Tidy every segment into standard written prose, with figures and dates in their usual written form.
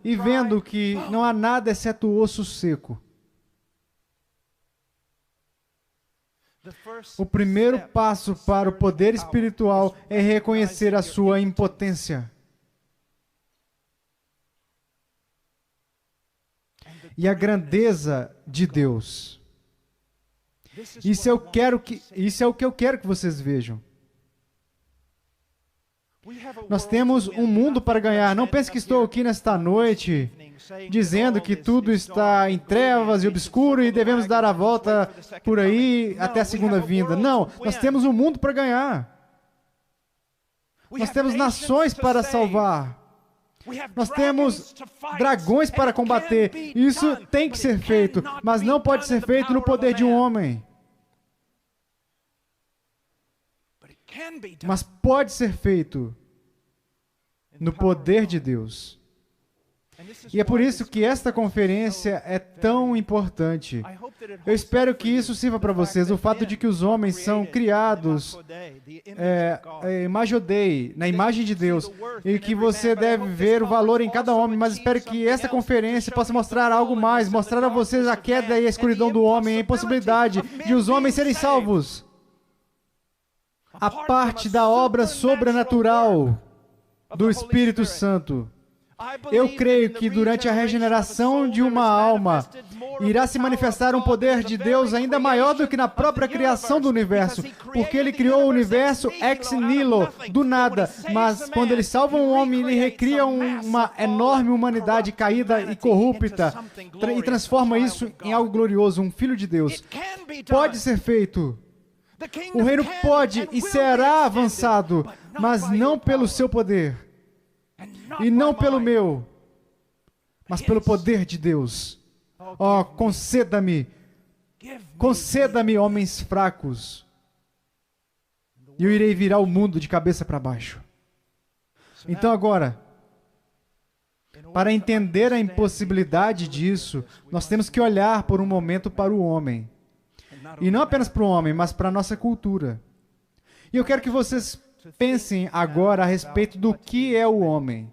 e vendo que não há nada exceto o osso seco. O primeiro passo para o poder espiritual é reconhecer a sua impotência. E a grandeza de Deus. Isso é o que eu quero que vocês vejam. Nós temos um mundo para ganhar. Não pense que estou aqui nesta noite dizendo que tudo está em trevas e obscuro e devemos dar a volta por aí até a segunda vinda. Não, nós temos um mundo para ganhar. Nós temos nações para salvar. Nós temos dragões para combater. Isso tem que ser feito, mas não pode ser feito no poder de um homem. Mas pode ser feito no poder de Deus. E é por isso que esta conferência é tão importante. Eu espero que isso sirva para vocês. O fato de que os homens são criados Imagem Dei, na imagem de Deus, e que você deve ver o valor em cada homem, mas espero que esta conferência possa mostrar algo mais, mostrar a vocês a queda e a escuridão do homem, a impossibilidade de os homens serem salvos. A parte da obra sobrenatural do Espírito Santo. Eu creio que durante a regeneração de uma alma, irá se manifestar um poder de Deus ainda maior do que na própria criação do universo, porque Ele criou o universo ex nihilo, do nada, mas quando Ele salva um homem, Ele recria uma enorme humanidade caída e corrupta, e transforma isso em algo glorioso, um Filho de Deus. Pode ser feito. O reino pode e será avançado, mas não pelo seu poder. E não pelo meu, mas pelo poder de Deus. Oh, conceda-me, homens fracos, e eu irei virar o mundo de cabeça para baixo. Então agora, para entender a impossibilidade disso, nós temos que olhar por um momento para o homem. E não apenas para o homem, mas para a nossa cultura. E eu quero que vocês pensem agora a respeito do que é o homem.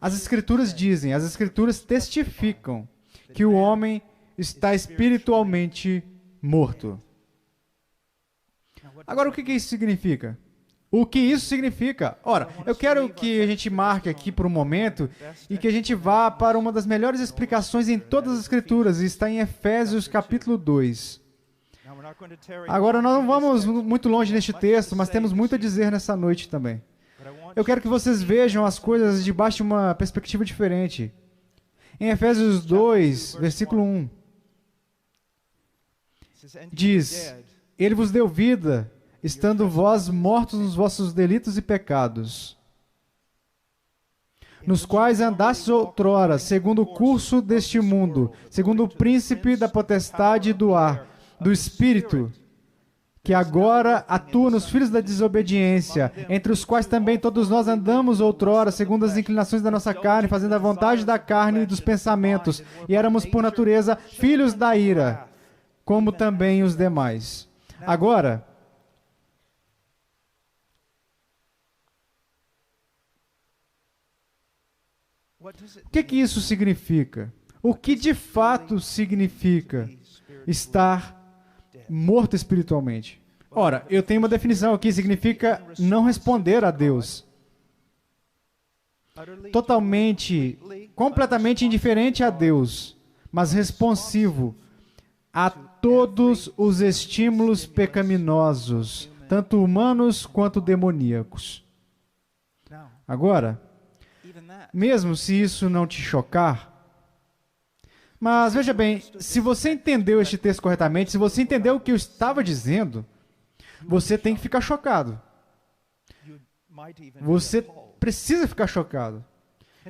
As Escrituras dizem, as Escrituras testificam que o homem está espiritualmente morto. Agora, o que isso significa? O que isso significa? Ora, eu quero que a gente marque aqui por um momento e que a gente vá para uma das melhores explicações em todas as Escrituras, e está em Efésios capítulo 2. Agora, nós não vamos muito longe neste texto, mas temos muito a dizer nessa noite também. Eu quero que vocês vejam as coisas debaixo de uma perspectiva diferente. Em Efésios 2, versículo 1, diz: Ele vos deu vida, estando vós mortos nos vossos delitos e pecados, nos quais andastes outrora, segundo o curso deste mundo, segundo o príncipe da potestade do ar, do Espírito, que agora atua nos filhos da desobediência, entre os quais também todos nós andamos outrora, segundo as inclinações da nossa carne, fazendo a vontade da carne e dos pensamentos, e éramos por natureza filhos da ira, como também os demais. Agora, o que isso significa? O que de fato significa estar morto espiritualmente? Ora, eu tenho uma definição aqui, significa não responder a Deus. Totalmente, completamente indiferente a Deus, mas responsivo a todos os estímulos pecaminosos, tanto humanos quanto demoníacos. Agora, mesmo se isso não te chocar, mas veja bem, se você entendeu este texto corretamente, se você entendeu o que eu estava dizendo, você tem que ficar chocado. Você precisa ficar chocado.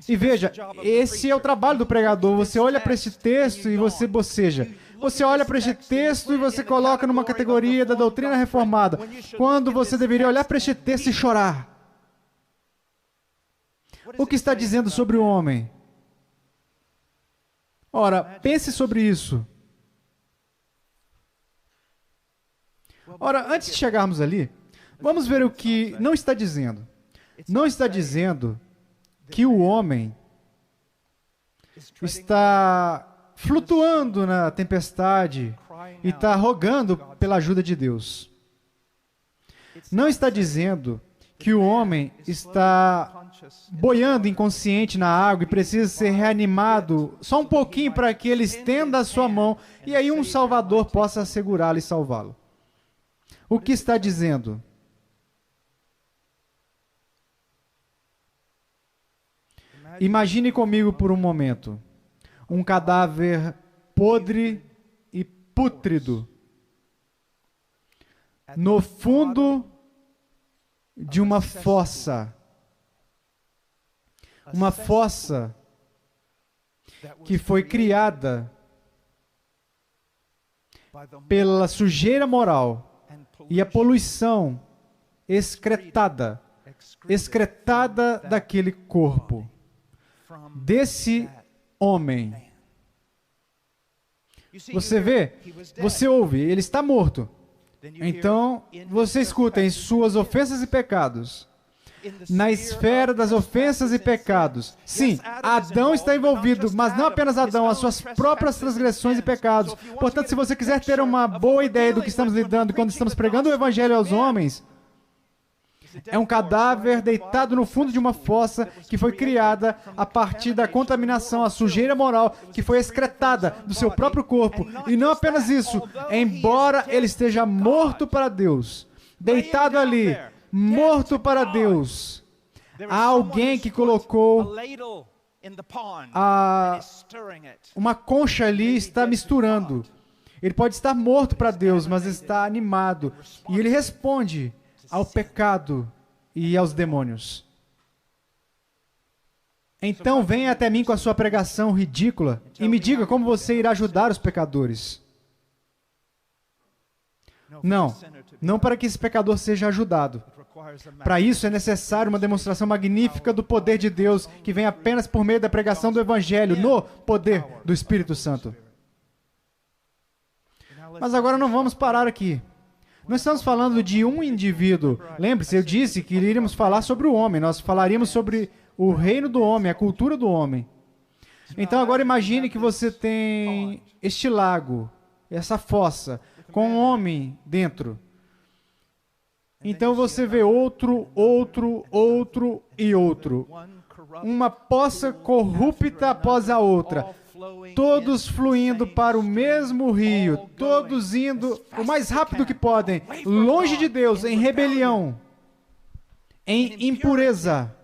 E veja, esse é o trabalho do pregador. Você olha para este texto e você boceja. Você olha para este texto e você coloca numa categoria da doutrina reformada, quando você deveria olhar para este texto e chorar. O que está dizendo sobre o homem? Ora, pense sobre isso. Ora, antes de chegarmos ali, vamos ver o que não está dizendo. Não está dizendo que o homem está flutuando na tempestade e está rogando pela ajuda de Deus. Não está dizendo que o homem está boiando inconsciente na água e precisa ser reanimado só um pouquinho para que ele estenda a sua mão e aí um Salvador possa segurá-lo e salvá-lo. O que está dizendo? Imagine comigo por um momento um cadáver podre e pútrido no fundo de uma fossa. Uma fossa que foi criada pela sujeira moral e a poluição excretada daquele corpo, desse homem. Você vê, você ouve, ele está morto. Então, você escuta em suas ofensas e pecados, na esfera das ofensas e pecados. Sim, Adão está envolvido, mas não apenas Adão, as suas próprias transgressões e pecados. Portanto, se você quiser ter uma boa ideia do que estamos lidando quando estamos pregando o Evangelho aos homens, é um cadáver deitado no fundo de uma fossa que foi criada a partir da contaminação, a sujeira moral que foi excretada do seu próprio corpo. E não apenas isso, embora ele esteja morto para Deus, deitado ali, morto para Deus, há alguém que colocou uma concha ali e está misturando. Ele pode estar morto para Deus, mas está animado. E ele responde ao pecado e aos demônios. Então venha até mim com a sua pregação ridícula e me diga como você irá ajudar os pecadores. Não para que esse pecador seja ajudado. Para isso é necessário uma demonstração magnífica do poder de Deus que vem apenas por meio da pregação do Evangelho, no poder do Espírito Santo. Mas agora não vamos parar aqui. Nós estamos falando de um indivíduo. Lembre-se, eu disse que iríamos falar sobre o homem. Nós falaríamos sobre o reino do homem, a cultura do homem. Então agora imagine que você tem este lago, essa fossa, com um homem dentro. Então você vê outro e outro. Uma poça corrupta após a outra. Todos fluindo para o mesmo rio, todos indo o mais rápido que podem, longe de Deus, em rebelião, em impureza,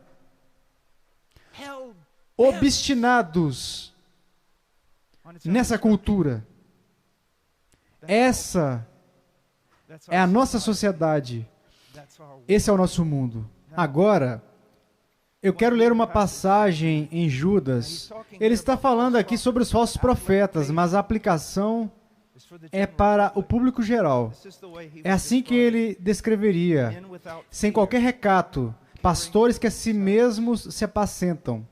obstinados nessa cultura. Essa é a nossa sociedade. Esse é o nosso mundo. Agora, eu quero ler uma passagem em Judas. Ele está falando aqui sobre os falsos profetas, mas a aplicação é para o público geral. É assim que ele descreveria, sem qualquer recato, pastores que a si mesmos se apacentam.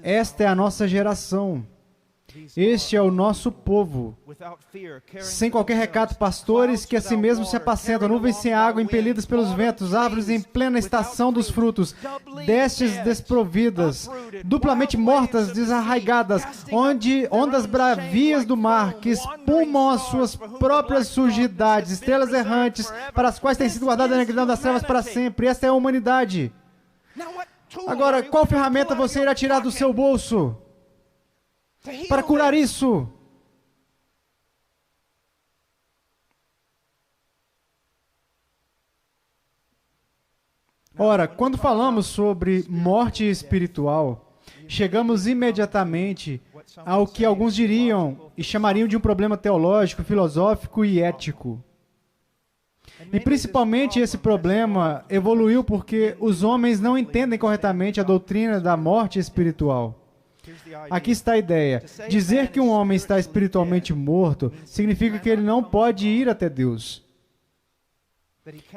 Esta é a nossa geração. Este é o nosso povo. Sem qualquer recato, pastores que a si mesmos se apacentam, nuvens sem água, impelidas pelos ventos, árvores em plena estação dos frutos, destes desprovidas, duplamente mortas, desarraigadas, ondas bravias do mar, que espumam as suas próprias sujidades, estrelas errantes, para as quais tem sido guardada a negridão das trevas para sempre. Esta é a humanidade. Agora, qual ferramenta você irá tirar do seu bolso para curar isso? Ora, quando falamos sobre morte espiritual, chegamos imediatamente ao que alguns diriam e chamariam de um problema teológico, filosófico e ético. E principalmente esse problema evoluiu porque os homens não entendem corretamente a doutrina da morte espiritual. Aqui está a ideia. Dizer que um homem está espiritualmente morto significa que ele não pode ir até Deus,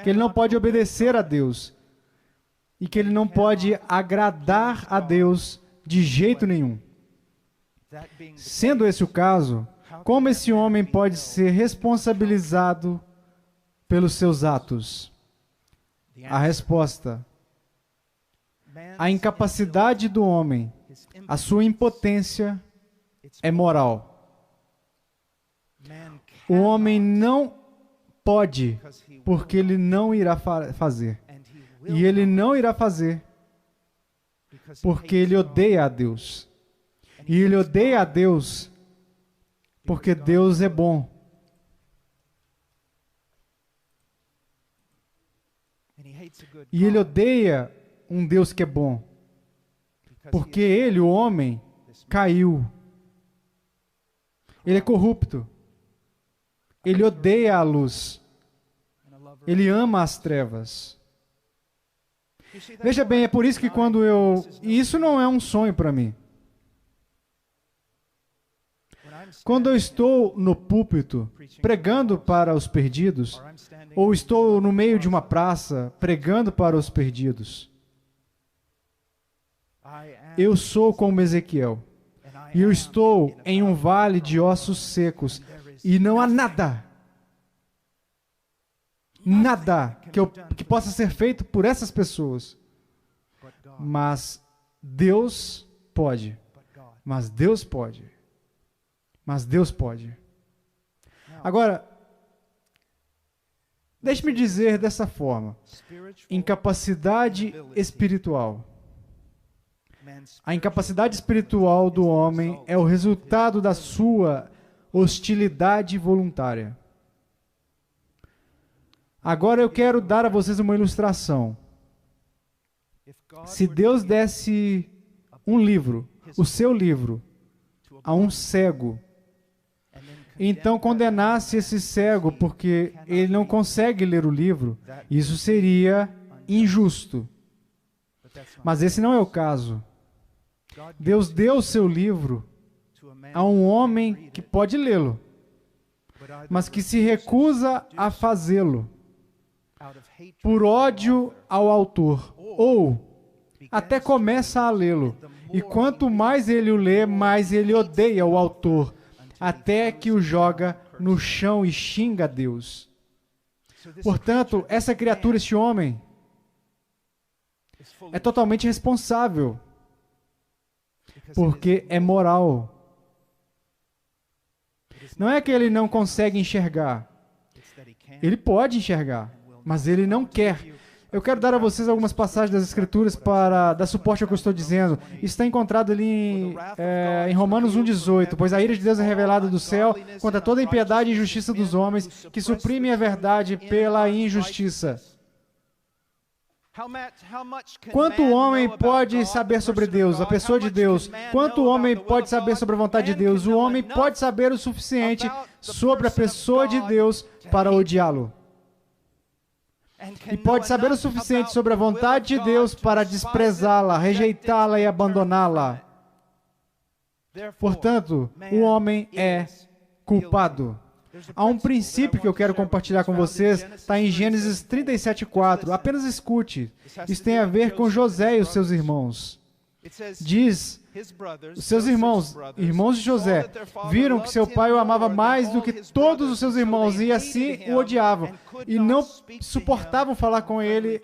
que ele não pode obedecer a Deus e que ele não pode agradar a Deus de jeito nenhum. Sendo esse o caso, como esse homem pode ser responsabilizado pelos seus atos? A resposta a incapacidade do homem, a sua impotência é moral. O homem não pode, porque ele não irá fazer. E ele não irá fazer, porque ele odeia a Deus. E ele odeia a Deus, porque Deus é bom. E ele odeia um Deus que é bom, porque ele, o homem, caiu. Ele é corrupto. Ele odeia a luz. Ele ama as trevas. Veja bem, é por isso que e isso não é um sonho para mim. Quando eu estou no púlpito pregando para os perdidos, ou estou no meio de uma praça pregando para os perdidos, eu sou como Ezequiel. E eu estou em um vale de ossos secos e não há nada que possa ser feito por essas pessoas. Mas Deus pode. Mas Deus pode. Mas Deus pode. Agora, deixe-me dizer dessa forma: incapacidade espiritual. A incapacidade espiritual do homem é o resultado da sua hostilidade voluntária. Agora eu quero dar a vocês uma ilustração. Se Deus desse um livro, o seu livro, a um cego, então condenasse esse cego porque ele não consegue ler o livro, isso seria injusto. Mas esse não é o caso. Deus deu o seu livro a um homem que pode lê-lo, mas que se recusa a fazê-lo por ódio ao autor, ou até começa a lê-lo, e quanto mais ele o lê, mais ele odeia o autor, até que o joga no chão e xinga a Deus. Portanto, essa criatura, este homem, é totalmente responsável, porque é moral. Não é que ele não consegue enxergar. Ele pode enxergar, mas ele não quer. Eu quero dar a vocês algumas passagens das Escrituras para dar suporte ao que eu estou dizendo. Isso está encontrado ali em Romanos 1,18. Pois a ira de Deus é revelada do céu contra toda a impiedade e injustiça dos homens, que suprimem a verdade pela injustiça. Quanto o homem pode saber sobre Deus, a pessoa de Deus? Quanto o homem pode saber sobre a vontade de Deus? O homem pode saber o suficiente sobre a pessoa de Deus para odiá-lo. E pode saber o suficiente sobre a vontade de Deus para desprezá-la, rejeitá-la e abandoná-la. Portanto, o homem é culpado. Há um princípio que eu quero compartilhar com vocês, está em Gênesis 37:4. Apenas escute. Isso tem a ver com José e os seus irmãos. Diz, os seus irmãos de José, viram que seu pai o amava mais do que todos os seus irmãos e assim o odiavam. E não suportavam falar com ele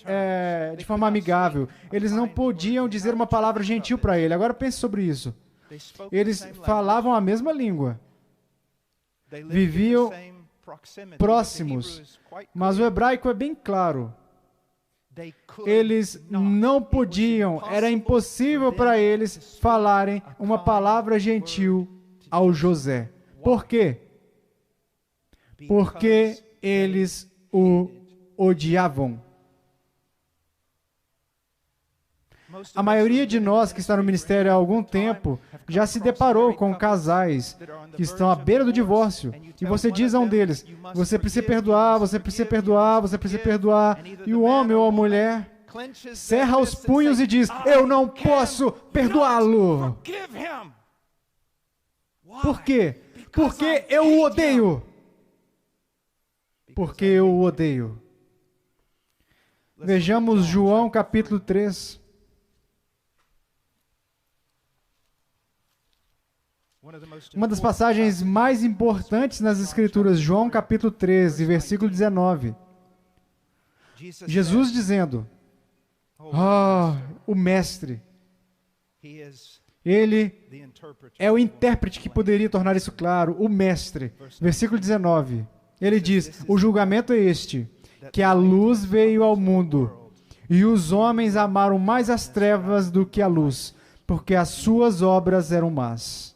de forma amigável. Eles não podiam dizer uma palavra gentil para ele. Agora pense sobre isso. Eles falavam a mesma língua. Viviam próximos. Mas o hebraico é bem claro. Eles não podiam, era impossível para eles falarem uma palavra gentil ao José. Por quê? Porque eles o odiavam. A maioria de nós que está no ministério há algum tempo já se deparou com casais que estão à beira do divórcio. E você diz a um deles, você precisa perdoar, você precisa perdoar, você precisa perdoar. E o homem ou a mulher cerra os punhos e diz, eu não posso perdoá-lo. Por quê? Porque eu o odeio. Porque eu o odeio. Vejamos João capítulo 3. Uma das passagens mais importantes nas Escrituras, João capítulo 13, versículo 19. Jesus dizendo, o mestre. Ele é o intérprete que poderia tornar isso claro, o mestre. Versículo 19. Ele diz: o julgamento é este, que a luz veio ao mundo, e os homens amaram mais as trevas do que a luz, porque as suas obras eram más.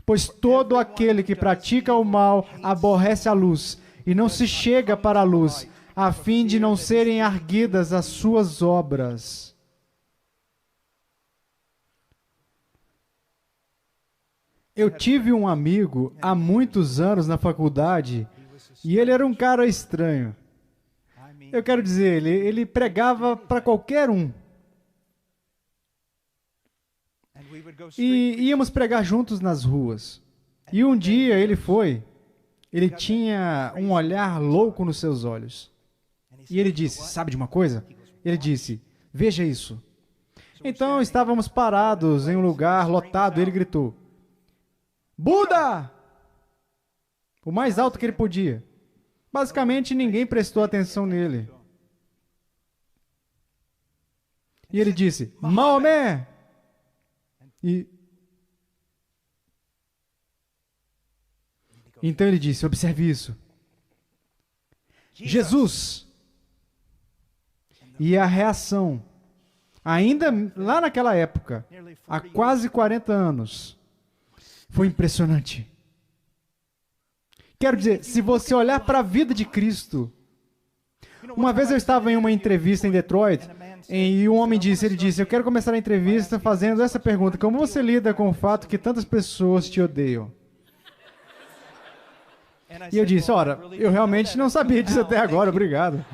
Pois todo aquele que pratica o mal aborrece a luz, e não se chega para a luz, a fim de não serem arguidas as suas obras. Eu tive um amigo há muitos anos na faculdade, e ele era um cara estranho. Eu quero dizer, ele pregava para qualquer um. E íamos pregar juntos nas ruas. E um dia ele tinha um olhar louco nos seus olhos. E ele disse: sabe de uma coisa? Ele disse: veja isso. Então estávamos parados em um lugar lotado e ele gritou: Buda! O mais alto que ele podia. Basicamente, ninguém prestou atenção nele. E ele disse: Maomé! Então ele disse: observe isso. Jesus! E a reação, ainda lá naquela época, há quase 40 anos, foi impressionante. Quero dizer, se você olhar para a vida de Cristo... Uma vez eu estava em uma entrevista em Detroit, e um homem disse, eu quero começar a entrevista fazendo essa pergunta: como você lida com o fato que tantas pessoas te odeiam? E eu disse: ora, eu realmente não sabia disso até agora, obrigado.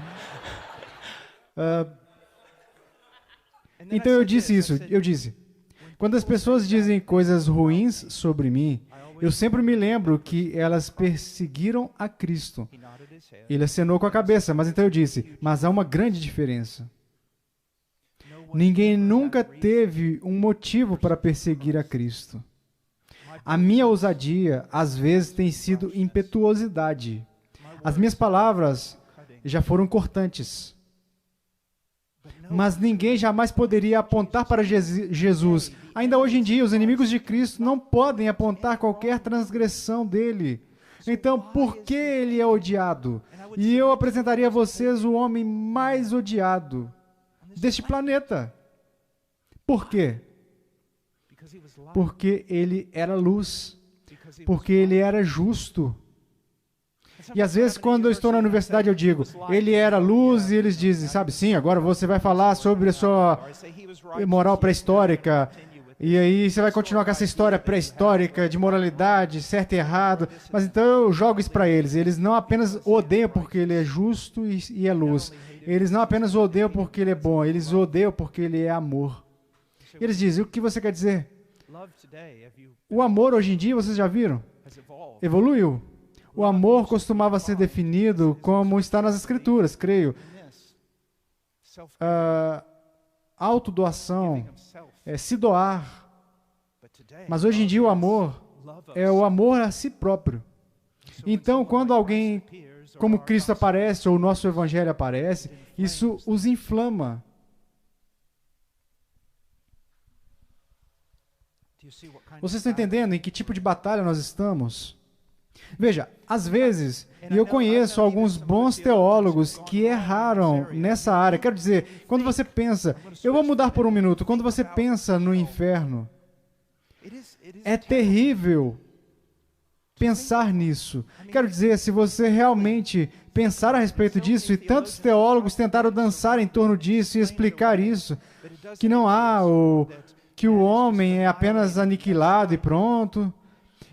Então eu disse isso, quando as pessoas dizem coisas ruins sobre mim, eu sempre me lembro que elas perseguiram a Cristo. Ele acenou com a cabeça, mas então eu disse: mas há uma grande diferença. Ninguém nunca teve um motivo para perseguir a Cristo. A minha ousadia, às vezes, tem sido impetuosidade. As minhas palavras já foram cortantes. Mas ninguém jamais poderia apontar para Jesus. Ainda hoje em dia, os inimigos de Cristo não podem apontar qualquer transgressão dele. Então, por que ele é odiado? E eu apresentaria a vocês o homem mais odiado deste planeta. Por quê? Porque ele era luz. Porque ele era justo. E às vezes, quando eu estou na universidade, eu digo: ele era luz, e eles dizem, sabe, sim, agora você vai falar sobre a sua moral pré-histórica, e aí você vai continuar com essa história pré-histórica de moralidade, certo e errado. Mas então eu jogo isso para eles. Eles não apenas o odeiam porque ele é justo e é luz. Eles não apenas o odeiam porque ele é bom, eles o odeiam porque ele é amor. E eles dizem: o que você quer dizer? O amor hoje em dia, vocês já viram? Evoluiu. O amor costumava ser definido como está nas Escrituras, creio. Autodoação, se doar. Mas hoje em dia o amor é o amor a si próprio. Então, quando alguém como Cristo aparece, ou o nosso Evangelho aparece, isso os inflama. Vocês estão entendendo em que tipo de batalha nós estamos? Veja, às vezes, e eu conheço alguns bons teólogos que erraram nessa área. Quero dizer, quando você pensa, eu vou mudar por um minuto, quando você pensa no inferno, é terrível pensar nisso. Quero dizer, se você realmente pensar a respeito disso, e tantos teólogos tentaram dançar em torno disso e explicar isso, que não há, ou que o homem é apenas aniquilado e pronto.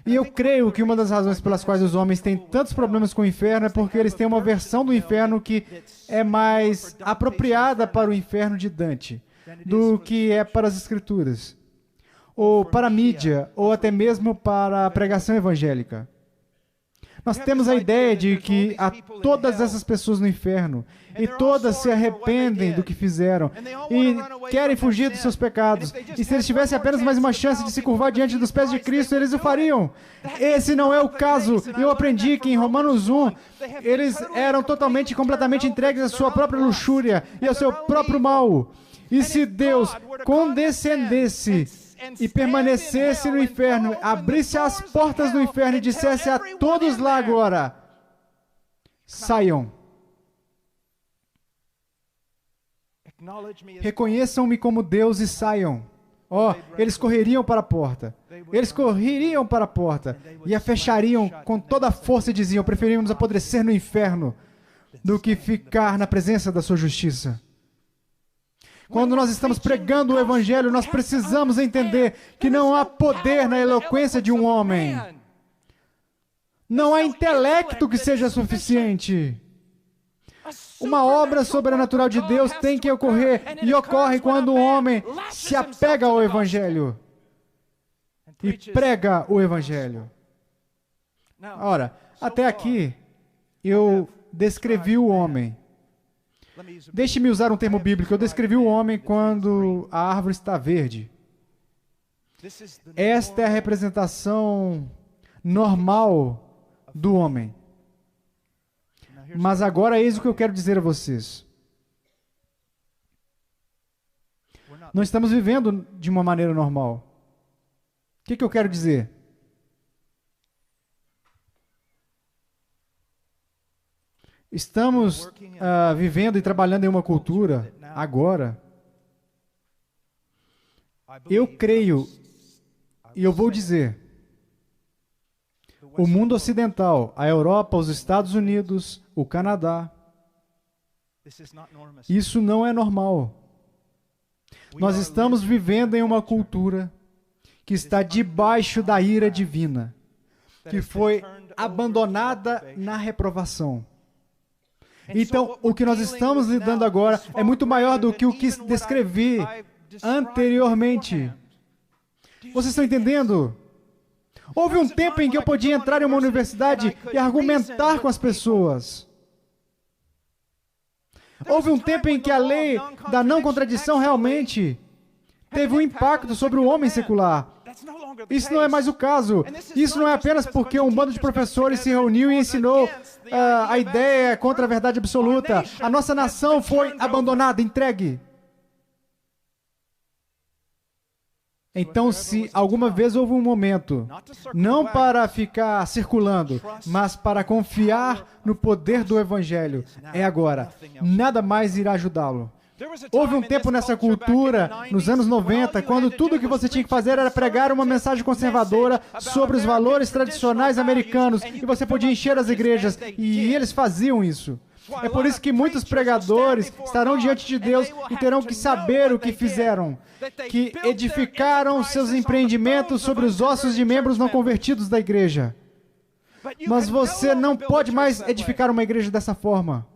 E eu creio que uma das razões pelas quais os homens têm tantos problemas com o inferno é porque eles têm uma versão do inferno que é mais apropriada para o inferno de Dante do que é para as Escrituras, ou para a mídia, ou até mesmo para a pregação evangélica. Nós temos a ideia de que há todas essas pessoas no inferno, e todas se arrependem do que fizeram, e querem fugir dos seus pecados. E se eles tivessem apenas mais uma chance de se curvar diante dos pés de Cristo, eles o fariam. Esse não é o caso. Eu aprendi que em Romanos 1, eles eram totalmente e completamente entregues à sua própria luxúria e ao seu próprio mal. E se Deus condescendesse e permanecesse no inferno, abrisse as portas do inferno e dissesse a todos lá agora: saiam. Reconheçam-me como Deus e saiam. Eles correriam para a porta. Eles correriam para a porta e a fechariam com toda a força e diziam: preferimos apodrecer no inferno do que ficar na presença da sua justiça. Quando nós estamos pregando o Evangelho, nós precisamos entender que não há poder na eloquência de um homem. Não há intelecto que seja suficiente. Uma obra sobrenatural de Deus tem que ocorrer, e ocorre quando um homem se apega ao Evangelho e prega o Evangelho. Ora, até aqui, eu descrevi o homem. Deixe-me usar um termo bíblico. Eu descrevi o homem quando a árvore está verde. Esta é a representação normal do homem. Mas agora eis o que eu quero dizer a vocês. Não estamos vivendo de uma maneira normal. O que eu quero dizer? Estamos vivendo e trabalhando em uma cultura, agora. Eu creio, e eu vou dizer, o mundo ocidental, a Europa, os Estados Unidos, o Canadá, isso não é normal. Nós estamos vivendo em uma cultura que está debaixo da ira divina, que foi abandonada na reprovação. Então, o que nós estamos lidando agora é muito maior do que o que descrevi anteriormente. Vocês estão entendendo? Houve um tempo em que eu podia entrar em uma universidade e argumentar com as pessoas. Houve um tempo em que a lei da não contradição realmente teve um impacto sobre o homem secular. Isso não é mais o caso. Isso não é apenas porque um bando de professores se reuniu e ensinou a ideia contra a verdade absoluta. A nossa nação foi abandonada, entregue. Então, se alguma vez houve um momento, não para ficar circulando, mas para confiar no poder do Evangelho, é agora. Nada mais irá ajudá-lo. Houve um tempo nessa cultura, nos anos 90, quando tudo o que você tinha que fazer era pregar uma mensagem conservadora sobre os valores tradicionais americanos, e você podia encher as igrejas, e eles faziam isso. É por isso que muitos pregadores estarão diante de Deus e terão que saber o que fizeram, que edificaram seus empreendimentos sobre os ossos de membros não convertidos da igreja. Mas você não pode mais edificar uma igreja dessa forma.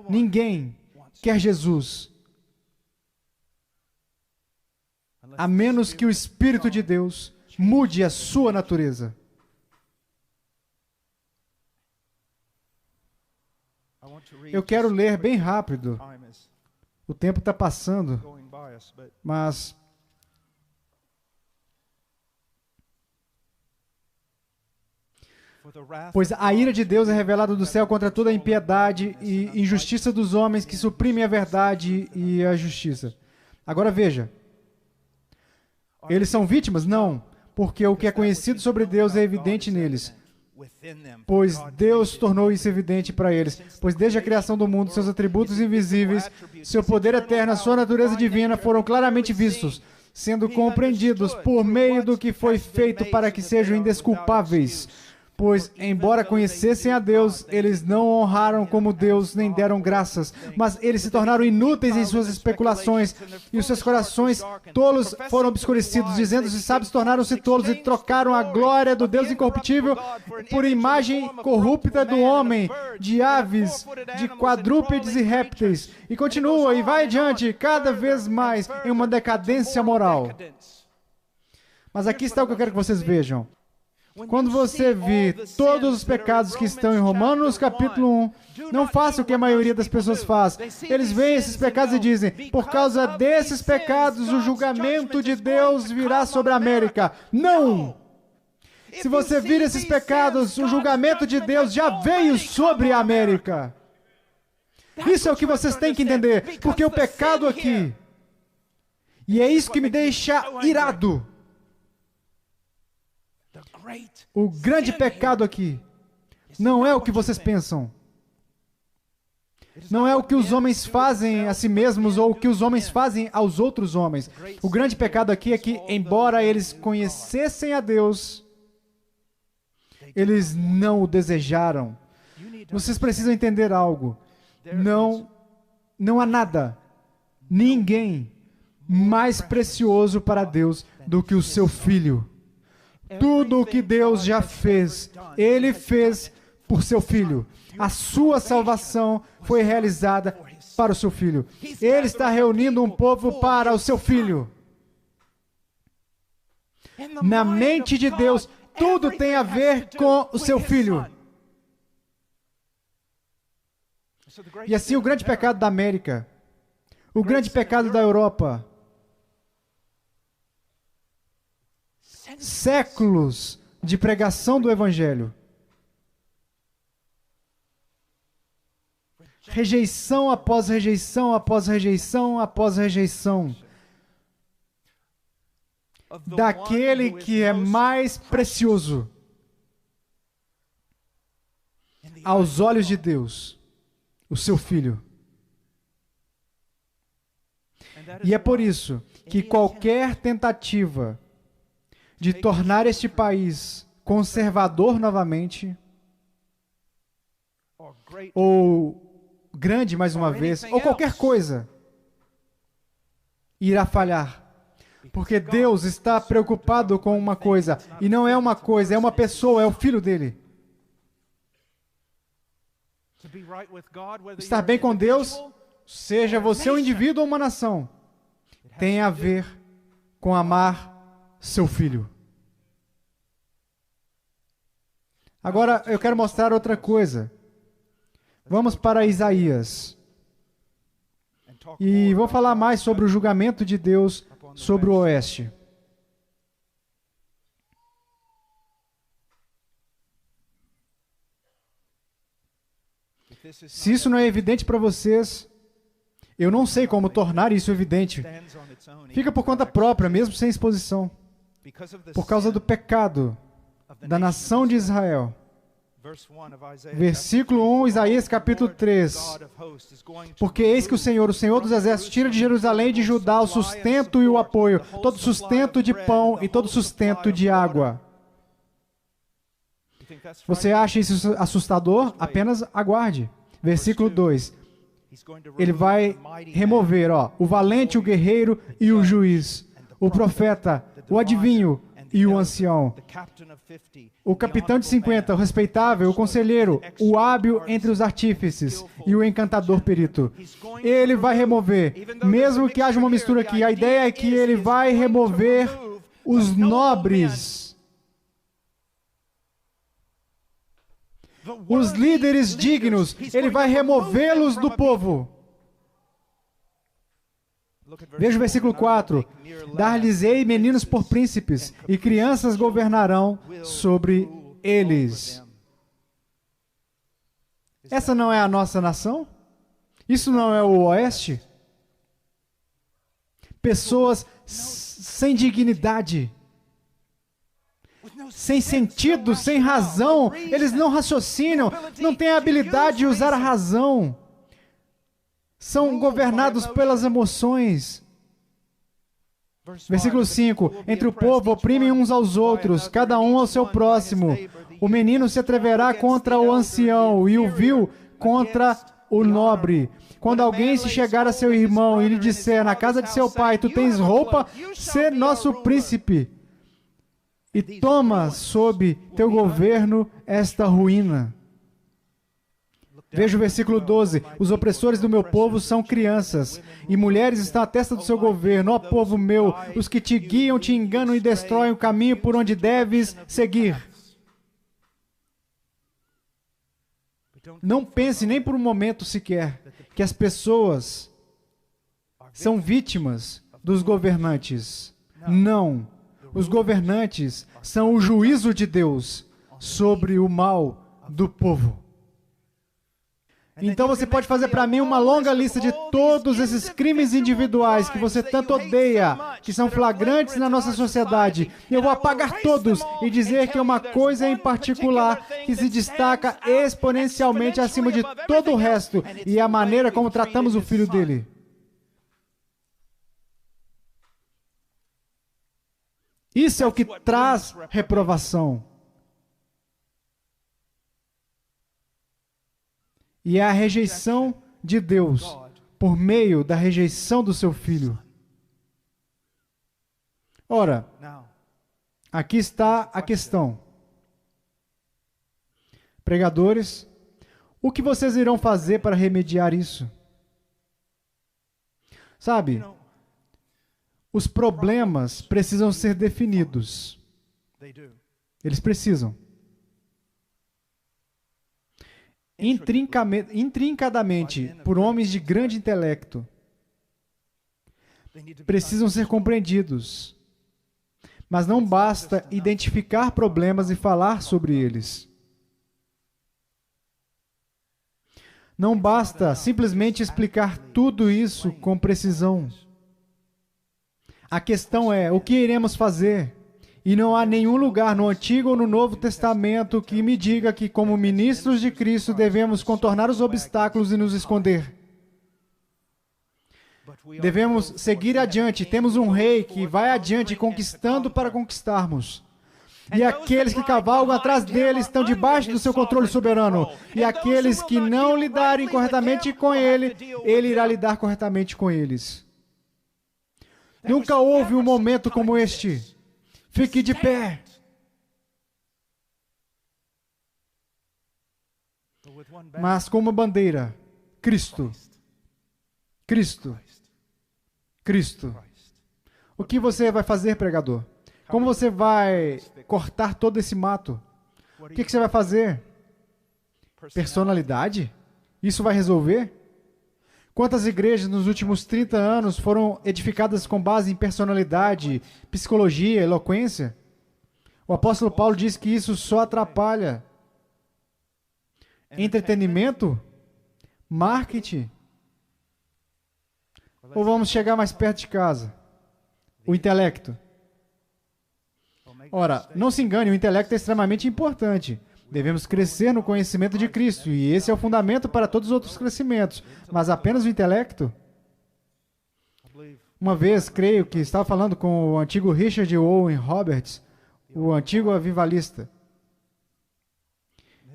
Ninguém quer Jesus, a menos que o Espírito de Deus mude a sua natureza. Eu quero ler bem rápido. O tempo está passando, mas pois a ira de Deus é revelada do céu contra toda a impiedade e injustiça dos homens que suprimem a verdade e a justiça. Agora veja, eles são vítimas? Não, porque o que é conhecido sobre Deus é evidente neles. Pois Deus tornou isso evidente para eles. Pois desde a criação do mundo, seus atributos invisíveis, seu poder eterno, a sua natureza divina foram claramente vistos, sendo compreendidos por meio do que foi feito para que sejam indesculpáveis. Pois, embora conhecessem a Deus, eles não o honraram como Deus, nem deram graças, mas eles se tornaram inúteis em suas especulações, e os seus corações tolos foram obscurecidos, dizendo-se sábios, tornaram-se tolos, e trocaram a glória do Deus incorruptível por imagem corrupta do homem, de aves, de quadrúpedes e répteis, e continua, e vai adiante, cada vez mais, em uma decadência moral. Mas aqui está o que eu quero que vocês vejam. Quando você vê todos os pecados que estão em Romanos capítulo 1, não faça o que a maioria das pessoas faz. Eles veem esses pecados e dizem, por causa desses pecados, o julgamento de Deus virá sobre a América. Não! Se você vir esses pecados, o julgamento de Deus já veio sobre a América. Isso é o que vocês têm que entender, porque o pecado aqui, e é isso que me deixa irado, o grande pecado aqui, não é o que vocês pensam. Não é o que os homens fazem a si mesmos ou o que os homens fazem aos outros homens. O grande pecado aqui é que, embora eles conhecessem a Deus, eles não o desejaram. Vocês precisam entender algo. Não há nada, ninguém mais precioso para Deus do que o seu Filho. Tudo o que Deus já fez, Ele fez por seu Filho. A sua salvação foi realizada para o seu Filho. Ele está reunindo um povo para o seu Filho. Na mente de Deus, tudo tem a ver com o seu Filho. E assim, o grande pecado da América, o grande pecado da Europa, séculos de pregação do Evangelho, rejeição após rejeição, após rejeição, após rejeição, daquele que é mais precioso aos olhos de Deus, o seu Filho. E é por isso que qualquer tentativa de tornar este país conservador novamente, ou grande mais uma vez, ou qualquer coisa, irá falhar. Porque Deus está preocupado com uma coisa, e não é uma coisa, é uma pessoa, é o Filho dele. Estar bem com Deus, seja você um indivíduo ou uma nação, tem a ver com amar seu Filho. Agora, eu quero mostrar outra coisa. Vamos para Isaías. E vou falar mais sobre o julgamento de Deus sobre o Oeste. Se isso não é evidente para vocês, eu não sei como tornar isso evidente. Fica por conta própria, mesmo sem exposição. Por causa do pecado da nação de Israel. Versículo 1, Isaías capítulo 3. Porque eis que o Senhor dos Exércitos, tira de Jerusalém e de Judá o sustento e o apoio, todo sustento de pão e todo sustento de água. Você acha isso assustador? Apenas aguarde. Versículo 2. Ele vai remover, o valente, o guerreiro e o juiz, o profeta, o adivinho e o ancião, o capitão de 50, o respeitável, o conselheiro, o hábil entre os artífices e o encantador perito. Ele vai remover, mesmo que haja uma mistura aqui, a ideia é que ele vai remover os nobres, os líderes dignos, ele vai removê-los do povo. Veja o versículo 4. Dar-lhes-ei meninos por príncipes, e crianças governarão sobre eles. Essa não é a nossa nação? Isso não é o Oeste? Pessoas sem dignidade, sem sentido, sem razão, eles não raciocinam, não têm a habilidade de usar a razão. São governados pelas emoções. Versículo 5. Entre o povo oprimem uns aos outros, cada um ao seu próximo. O menino se atreverá contra o ancião e o vil contra o nobre. Quando alguém se chegar a seu irmão e lhe disser, na casa de seu pai, tu tens roupa, sê nosso príncipe. E toma sob teu governo esta ruína. Veja o versículo 12. Os opressores do meu povo são crianças, e mulheres estão à testa do seu governo. Ó povo meu, os que te guiam, te enganam e destroem o caminho por onde deves seguir. Não pense nem por um momento sequer que as pessoas são vítimas dos governantes. Não. Os governantes são o juízo de Deus sobre o mal do povo. Então você pode fazer para mim uma longa lista de todos esses crimes individuais que você tanto odeia, que são flagrantes na nossa sociedade. E eu vou apagar todos e dizer que é uma coisa em particular que se destaca exponencialmente acima de todo o resto, e é a maneira como tratamos o filho dele. Isso é o que traz reprovação. E é a rejeição de Deus por meio da rejeição do seu filho. Ora, aqui está a questão. Pregadores, o que vocês irão fazer para remediar isso? Sabe, os problemas precisam ser definidos. Eles precisam. Intrincadamente, por homens de grande intelecto, precisam ser compreendidos. Mas não basta identificar problemas e falar sobre eles. Não basta simplesmente explicar tudo isso com precisão. A questão é, o que iremos fazer? E não há nenhum lugar no Antigo ou no Novo Testamento que me diga que, como ministros de Cristo, devemos contornar os obstáculos e nos esconder. Devemos seguir adiante. Temos um rei que vai adiante, conquistando para conquistarmos. E aqueles que cavalgam atrás dele estão debaixo do seu controle soberano. E aqueles que não lidarem corretamente com ele, ele irá lidar corretamente com eles. Nunca houve um momento como este. Fique de pé. Mas com uma bandeira, Cristo. Cristo. Cristo. O que você vai fazer, pregador? Como você vai cortar todo esse mato? O que você vai fazer? Personalidade? Isso vai resolver? Quantas igrejas nos últimos 30 anos foram edificadas com base em personalidade, psicologia, eloquência? O apóstolo Paulo diz que isso só atrapalha. Entretenimento? Marketing? Ou vamos chegar mais perto de casa? O intelecto. Ora, não se engane, o intelecto é extremamente importante. Devemos crescer no conhecimento de Cristo, e esse é o fundamento para todos os outros crescimentos. Mas apenas o intelecto? Uma vez, creio que estava falando com o antigo Richard Owen Roberts, o antigo avivalista.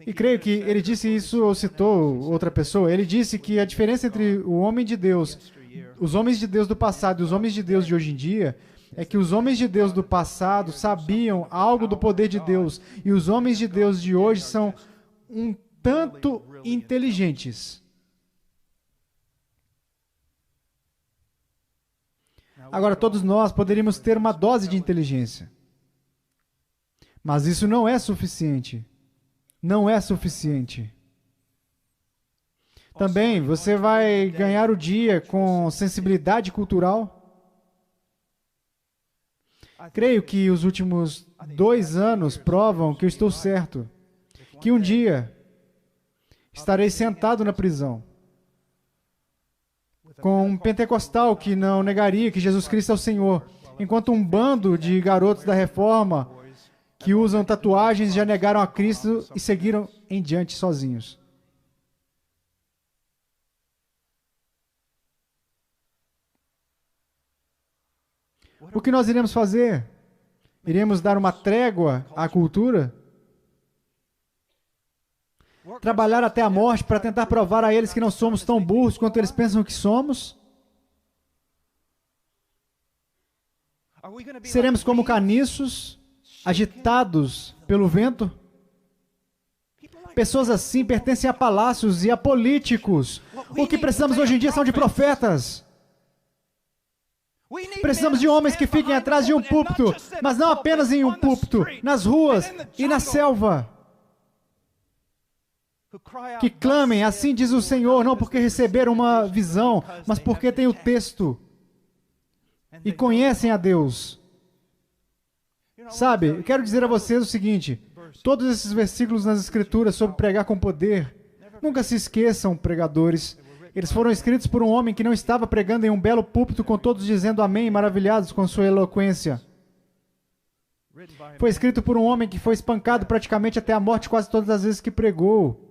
E creio que ele disse isso, ou citou outra pessoa. Ele disse que a diferença entre o homem de Deus, os homens de Deus do passado e os homens de Deus de hoje em dia, é que os homens de Deus do passado sabiam algo do poder de Deus, e os homens de Deus de hoje são um tanto inteligentes. Agora, todos nós poderíamos ter uma dose de inteligência. Mas isso não é suficiente. Não é suficiente. Também, você vai ganhar o dia com sensibilidade cultural? Creio que os últimos 2 anos provam que eu estou certo. Que um dia estarei sentado na prisão com um pentecostal que não negaria que Jesus Cristo é o Senhor, enquanto um bando de garotos da Reforma que usam tatuagens já negaram a Cristo e seguiram em diante sozinhos. O que nós iremos fazer? Iremos dar uma trégua à cultura? Trabalhar até a morte para tentar provar a eles que não somos tão burros quanto eles pensam que somos? Seremos como caniços, agitados pelo vento? Pessoas assim pertencem a palácios e a políticos. O que precisamos hoje em dia são de profetas. Precisamos de homens que fiquem atrás de um púlpito, mas não apenas em um púlpito, nas ruas e na selva. Que clamem, assim diz o Senhor, não porque receberam uma visão, mas porque têm o texto e conhecem a Deus. Sabe, eu quero dizer a vocês o seguinte: todos esses versículos nas Escrituras sobre pregar com poder Nunca se esqueçam, pregadores. Eles foram escritos por um homem que não estava pregando em um belo púlpito com todos dizendo amém, maravilhados com sua eloquência. Foi escrito por um homem que foi espancado praticamente até a morte quase todas as vezes que pregou.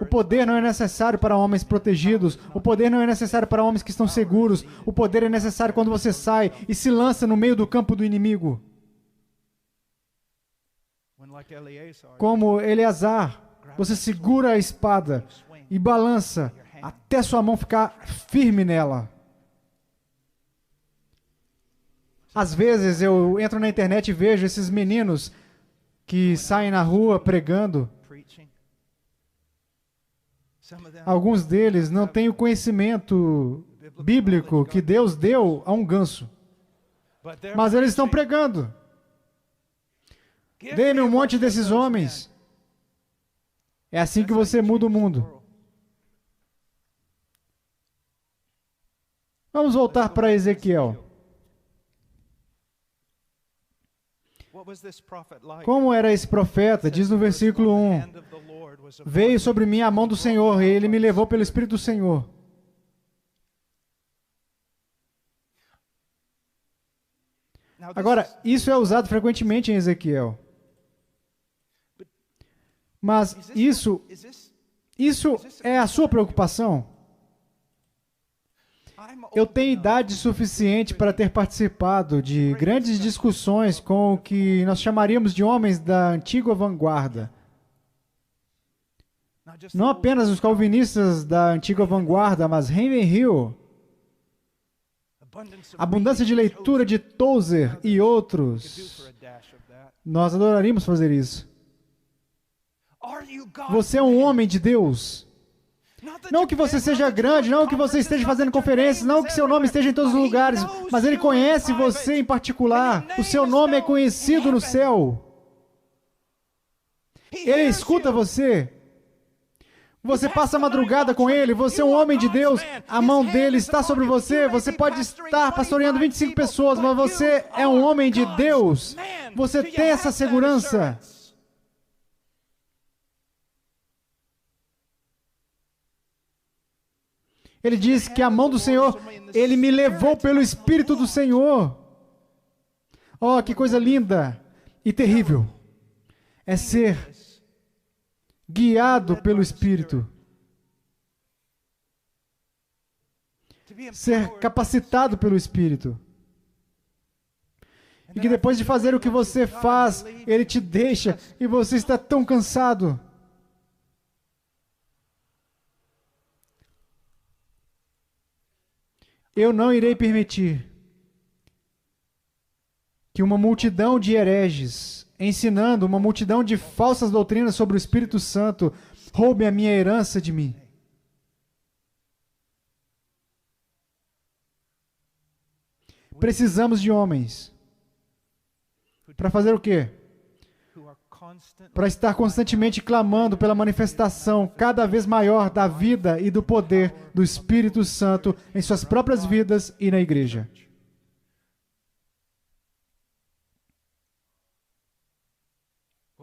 O poder não é necessário para homens protegidos. O poder não é necessário para homens que estão seguros. O poder é necessário quando você sai e se lança no meio do campo do inimigo. Como Eleazar, você segura a espada e balança até sua mão ficar firme nela. Às vezes eu entro na internet e vejo esses meninos que saem na rua pregando. Alguns deles não têm o conhecimento bíblico que Deus deu a um ganso. Mas eles estão pregando. Dê-me um monte desses homens. É assim que você muda o mundo. Vamos voltar para Ezequiel. Como era esse profeta? Diz no versículo 1. Veio sobre mim a mão do Senhor, e Ele me levou pelo Espírito do Senhor. Agora, isso é usado frequentemente em Ezequiel. Mas isso é a sua preocupação? Eu tenho idade suficiente para ter participado de grandes discussões com o que nós chamaríamos de homens da antiga vanguarda. Não apenas os calvinistas da antiga vanguarda, mas Henry Hill, abundância de leitura de Tozer e outros. Nós adoraríamos fazer isso. Você é um homem de Deus. Não que você seja grande, não que você esteja fazendo conferências, não que seu nome esteja em todos os lugares, mas Ele conhece você em particular. O seu nome é conhecido no céu. Ele escuta você. Você passa a madrugada com Ele, você é um homem de Deus, a mão dEle está sobre você, você pode estar pastoreando 25 pessoas, mas você é um homem de Deus. Você tem essa segurança. Ele diz que a mão do Senhor, Ele me levou pelo Espírito do Senhor. Oh, que coisa linda e terrível é ser guiado pelo Espírito. Ser capacitado pelo Espírito. E que depois de fazer o que você faz, Ele te deixa e você está tão cansado. Eu não irei permitir que uma multidão de hereges, ensinando uma multidão de falsas doutrinas sobre o Espírito Santo, roube a minha herança de mim. Precisamos de homens. Para fazer o quê? Para estar constantemente clamando pela manifestação cada vez maior da vida e do poder do Espírito Santo em suas próprias vidas e na igreja.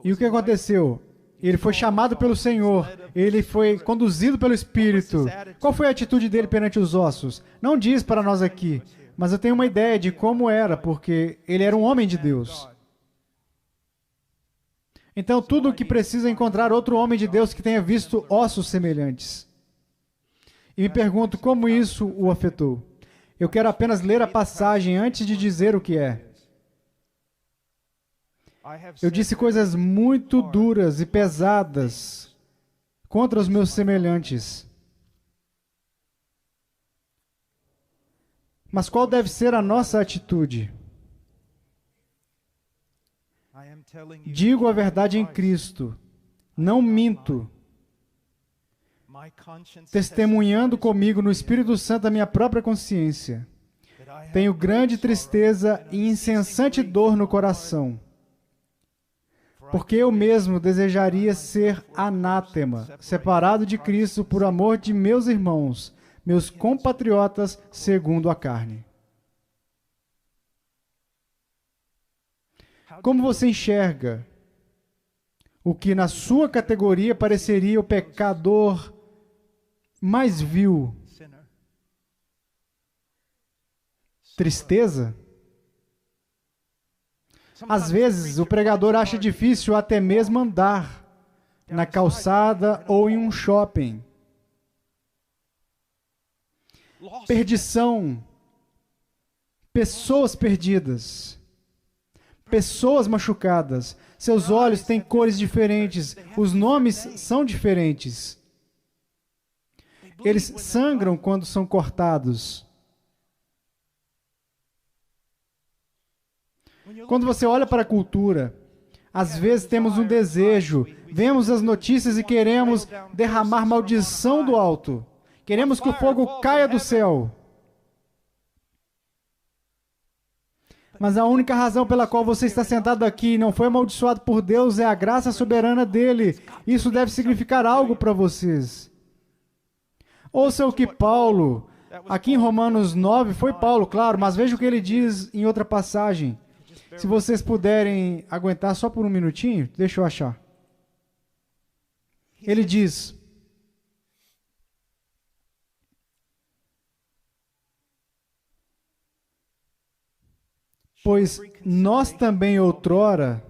E o que aconteceu? Ele foi chamado pelo Senhor, ele foi conduzido pelo Espírito. Qual foi a atitude dele perante os ossos? Não diz para nós aqui, mas eu tenho uma ideia de como era, porque ele era um homem de Deus. Então, tudo o que precisa é encontrar outro homem de Deus que tenha visto ossos semelhantes. E me pergunto como isso o afetou. Eu quero apenas ler a passagem antes de dizer o que é. Eu disse coisas muito duras e pesadas contra os meus semelhantes. Mas qual deve ser a nossa atitude? Digo a verdade em Cristo, não minto, testemunhando comigo no Espírito Santo a minha própria consciência. Tenho grande tristeza e incessante dor no coração, porque eu mesmo desejaria ser anátema, separado de Cristo por amor de meus irmãos, meus compatriotas segundo a carne. Como você enxerga o que na sua categoria pareceria o pecador mais vil. Tristeza? Às vezes, o pregador acha difícil até mesmo andar na calçada ou em um shopping. Perdição, pessoas perdidas, pessoas machucadas. Seus olhos têm cores diferentes, os nomes são diferentes. Eles sangram quando são cortados. Quando você olha para a cultura, às vezes temos um desejo, vemos as notícias e queremos derramar maldição do alto. Queremos que o fogo caia do céu. Mas a única razão pela qual você está sentado aqui e não foi amaldiçoado por Deus é a graça soberana dele. Isso deve significar algo para vocês. Ouça o que Paulo, aqui em Romanos 9, foi Paulo, claro, mas veja o que ele diz em outra passagem. Se vocês puderem aguentar só por um minutinho, deixa eu achar. Ele diz: pois nós também outrora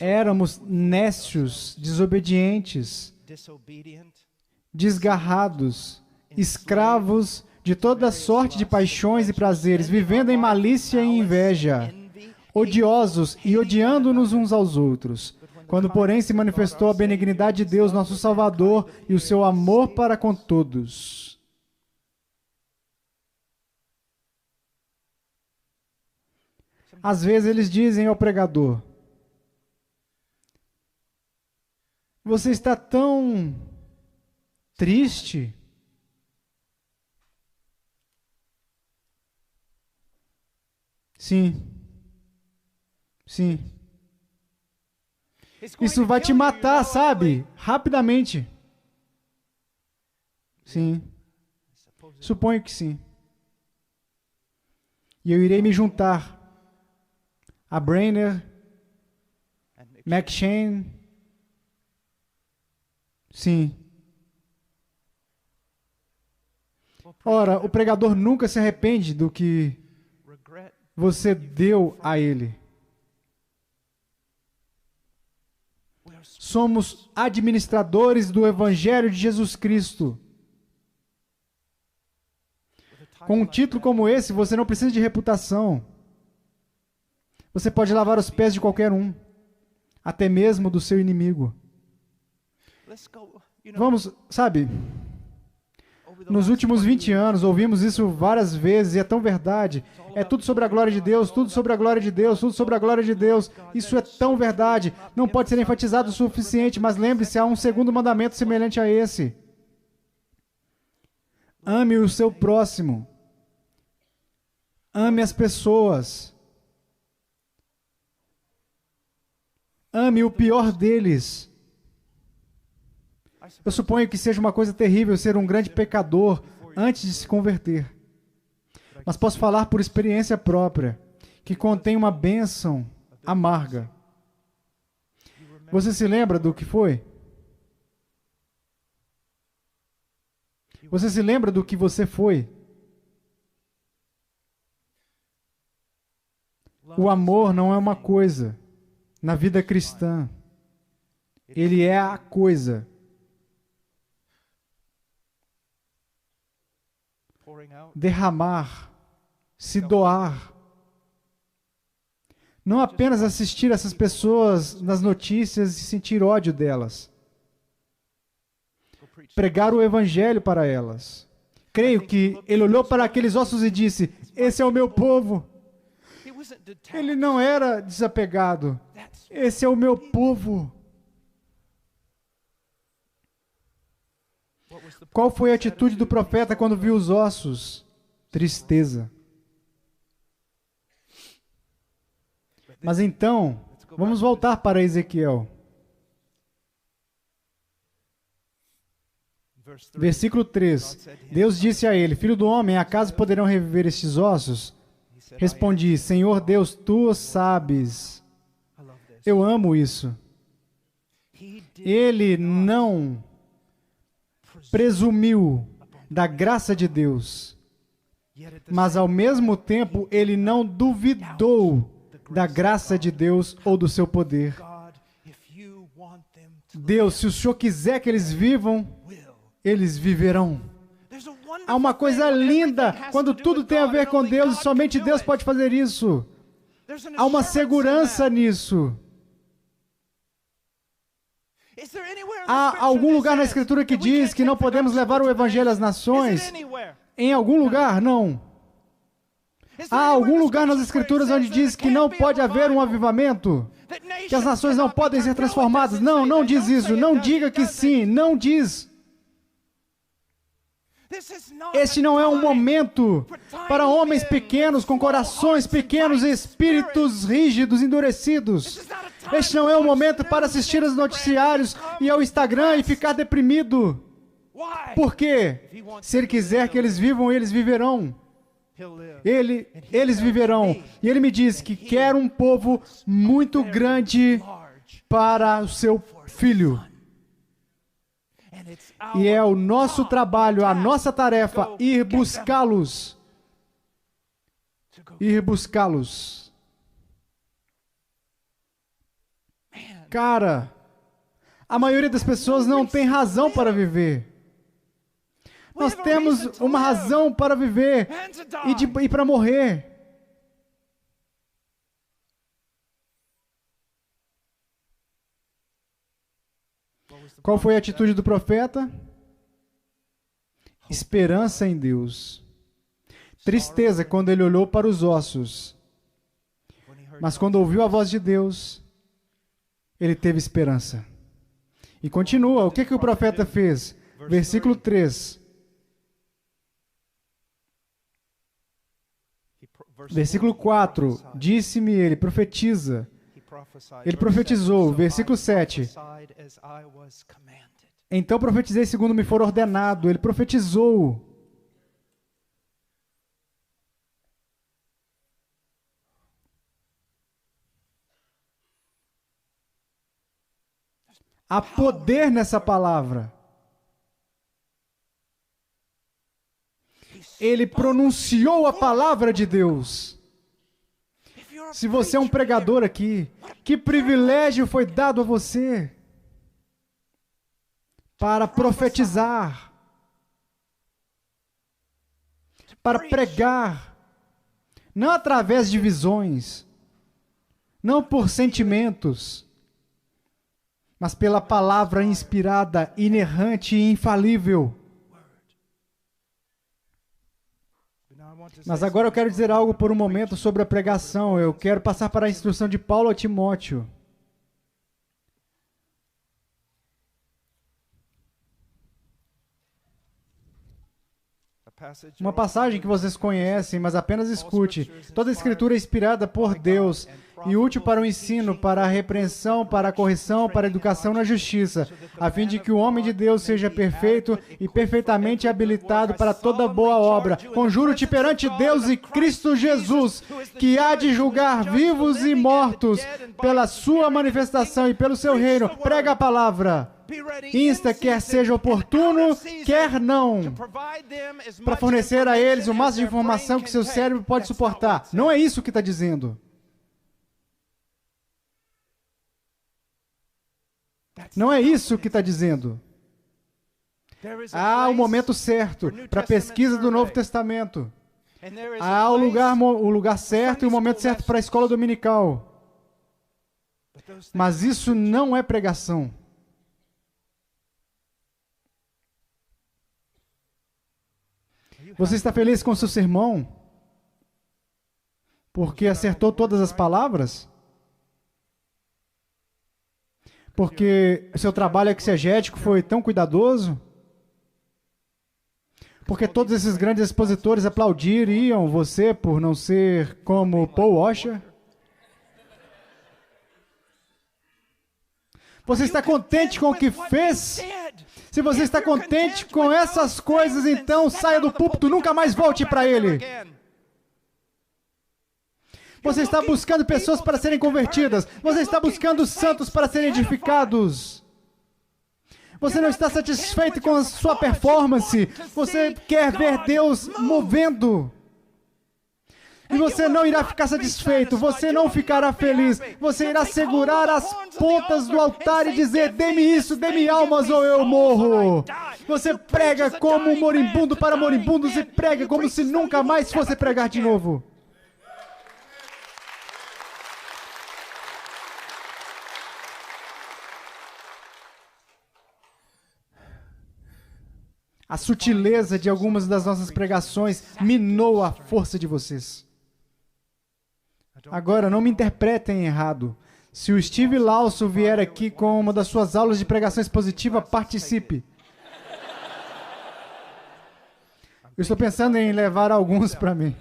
éramos nécios, desobedientes, desgarrados, escravos de toda sorte de paixões e prazeres, vivendo em malícia e inveja, odiosos e odiando-nos uns aos outros. Quando, porém, se manifestou a benignidade de Deus, nosso Salvador, e o seu amor para com todos. Às vezes eles dizem ao pregador: você está tão triste. Sim. Sim. Isso vai te matar, sabe? Rapidamente. Sim. Suponho que sim. E eu irei me juntar a Brainer, McShane. Sim. Ora, o pregador nunca se arrepende do que você deu a ele. Somos administradores do Evangelho de Jesus Cristo. Com um título como esse, você não precisa de reputação. Você pode lavar os pés de qualquer um, até mesmo do seu inimigo. Vamos, sabe, nos últimos 20 anos, ouvimos isso várias vezes, e é tão verdade. É tudo sobre a glória de Deus, tudo sobre a glória de Deus, tudo sobre a glória de Deus. Isso é tão verdade. Não pode ser enfatizado o suficiente, mas lembre-se, há um segundo mandamento semelhante a esse. Ame o seu próximo. Ame as pessoas. Ame o pior deles. Eu suponho que seja uma coisa terrível ser um grande pecador antes de se converter. Mas posso falar por experiência própria, que contém uma bênção amarga. Você se lembra do que foi? Você se lembra do que você foi? O amor não é uma coisa na vida cristã. Ele é a coisa. Derramar, se doar. Não apenas assistir essas pessoas nas notícias e sentir ódio delas. Pregar o Evangelho para elas. Creio que ele olhou para aqueles ossos e disse: esse é o meu povo. Ele não era desapegado. Esse é o meu povo. Qual foi a atitude do profeta quando viu os ossos? Tristeza. Mas então, vamos voltar para Ezequiel. Versículo 3. Deus disse a ele: filho do homem, acaso poderão reviver estes ossos? Respondi: Senhor Deus, tu sabes. Eu amo isso. ele não presumiu da graça de Deus, mas ao mesmo tempo ele não duvidou da graça de Deus ou do seu poder. Deus, se o Senhor quiser que eles vivam, eles viverão. Há uma coisa linda quando tudo tem a ver com Deus e somente Deus pode fazer isso. Há uma segurança nisso. Há algum lugar na Escritura que diz que não podemos levar o Evangelho às nações? Em algum lugar? Não. Há algum lugar nas Escrituras onde diz que não pode haver um avivamento? Que as nações não podem ser transformadas? Não, não diz isso. Não diga que sim. Não diz. Este não é um momento para homens pequenos, com corações pequenos e espíritos rígidos, endurecidos. Este não é um momento para assistir aos noticiários e ao Instagram e ficar deprimido. Por quê? Se Ele quiser que eles vivam, eles viverão. Eles viverão. E Ele me diz que quer um povo muito grande para o seu filho. E é o nosso trabalho, a nossa tarefa, ir buscá-los. Ir buscá-los. Cara, a maioria das pessoas não tem razão para viver. Nós temos uma razão para viver e para morrer. Qual foi a atitude do profeta? Esperança em Deus. Tristeza quando ele olhou para os ossos. Mas quando ouviu a voz de Deus, ele teve esperança. E continua. O que o profeta fez? Versículo 3. Versículo 4. Disse-me ele, profetiza. Ele profetizou. Versículo 7. Então profetizei segundo me for ordenado. Ele profetizou. Há poder nessa palavra. Ele pronunciou a palavra de Deus. Se você é um pregador aqui, que privilégio foi dado a você para profetizar, para pregar, não através de visões, não por sentimentos, mas pela palavra inspirada, inerrante e infalível. Mas agora eu quero dizer algo por um momento sobre a pregação. Eu quero passar para a instrução de Paulo a Timóteo. Uma passagem que vocês conhecem, mas apenas escute. Toda a Escritura é inspirada por Deus e útil para o ensino, para a repreensão, para a correção, para a educação na justiça, a fim de que o homem de Deus seja perfeito e perfeitamente habilitado para toda boa obra. Conjuro-te perante Deus e Cristo Jesus, que há de julgar vivos e mortos pela sua manifestação e pelo seu reino. Prega a palavra. Insta, quer seja oportuno, quer não, para fornecer a eles o máximo de informação que seu cérebro pode suportar. Não é isso que está dizendo. Não é isso que está dizendo. Há o momento certo para a pesquisa do Novo Testamento. Há o lugar certo e o momento certo para a escola dominical. Mas isso não é pregação. Você está feliz com o seu sermão? Porque acertou todas as palavras? Porque o seu trabalho exegético foi tão cuidadoso? Porque todos esses grandes expositores aplaudiriam você por não ser como Paul Washer? Você está contente com o que fez? Se você está contente com essas coisas, então saia do púlpito, nunca mais volte para ele. Você está buscando pessoas para serem convertidas. Você está buscando santos para serem edificados. Você não está satisfeito com a sua performance. Você quer ver Deus movendo. E você não irá ficar satisfeito, você não ficará feliz, você irá segurar as pontas do altar e dizer: dê-me isso, dê-me almas ou eu morro. Você prega como um moribundo para moribundos e prega como se nunca mais fosse pregar de novo. A sutileza de algumas das nossas pregações minou a força de vocês. Agora, não me interpretem errado. Se o Steve Lawson vier aqui com uma das suas aulas de pregação expositiva, participe. Eu estou pensando em levar alguns para mim.